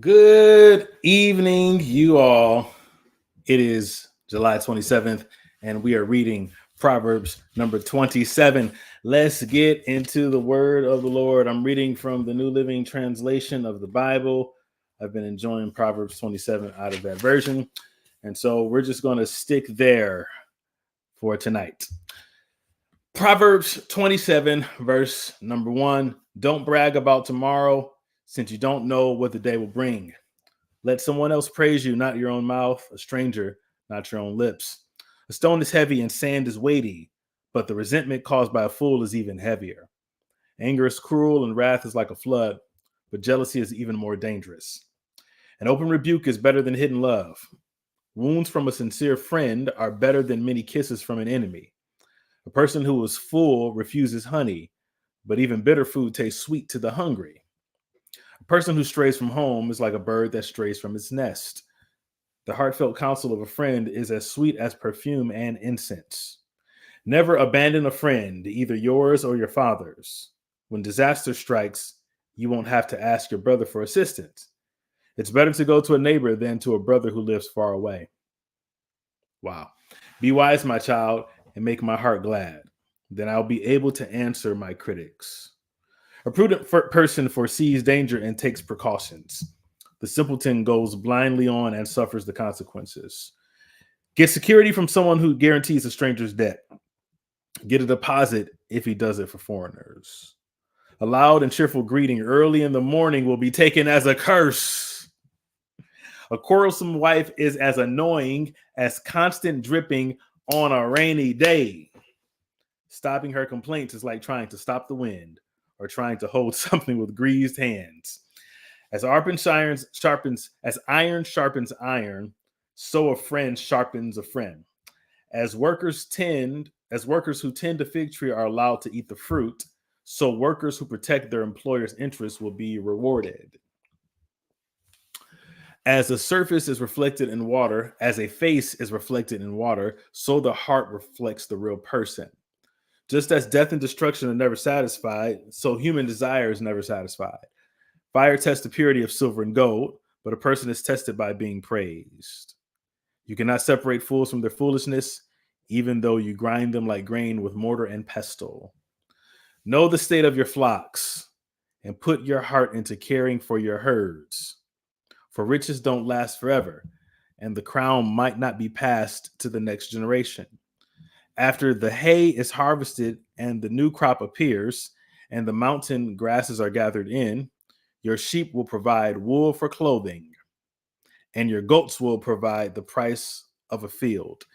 Good evening, you all. It is July 27th, and we are reading Proverbs number 27. Let's get into the word of the Lord. I'm reading from the New Living Translation of the Bible. I've been enjoying Proverbs 27 out of that version, and so we're just going to stick there for tonight. Proverbs 27, verse number 1. Don't brag about tomorrow, since you don't know what the day will bring. Let someone else praise you, not your own mouth, a stranger, not your own lips. A stone is heavy and sand is weighty, but the resentment caused by a fool is even heavier. Anger is cruel and wrath is like a flood, but jealousy is even more dangerous. An open rebuke is better than hidden love. Wounds from a sincere friend are better than many kisses from an enemy. A person who is full refuses honey, but even bitter food tastes sweet to the hungry. A person who strays from home is like a bird that strays from its nest. The heartfelt counsel of a friend is as sweet as perfume and incense. Never abandon a friend, either yours or your father's. When disaster strikes, you won't have to ask your brother for assistance. It's better to go to a neighbor than to a brother who lives far away. Wow. Be wise, my child, and make my heart glad. Then I'll be able to answer my critics. A prudent person foresees danger and takes precautions. The simpleton goes blindly on and suffers the consequences. Get security from someone who guarantees a stranger's debt. Get a deposit if he does it for foreigners. A loud and cheerful greeting early in the morning will be taken as a curse. A quarrelsome wife is as annoying as constant dripping on a rainy day. Stopping her complaints is like trying to stop the wind or trying to hold something with greased hands. As iron sharpens iron, so a friend sharpens a friend. As workers who tend a fig tree are allowed to eat the fruit, so workers who protect their employer's interests will be rewarded. As a surface is reflected in water, as a face is reflected in water, so the heart reflects the real person. Just as death and destruction are never satisfied, so human desire is never satisfied. Fire tests the purity of silver and gold, but a person is tested by being praised. You cannot separate fools from their foolishness, even though you grind them like grain with mortar and pestle. Know the state of your flocks and put your heart into caring for your herds. For riches don't last forever, and the crown might not be passed to the next generation. After the hay is harvested and the new crop appears, and the mountain grasses are gathered in, your sheep will provide wool for clothing, and your goats will provide the price of a field.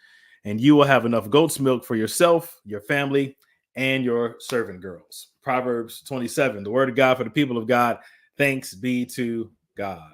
And you will have enough goat's milk for yourself, your family, and your servant girls. Proverbs 27, the word of God for the people of God. Thanks be to God.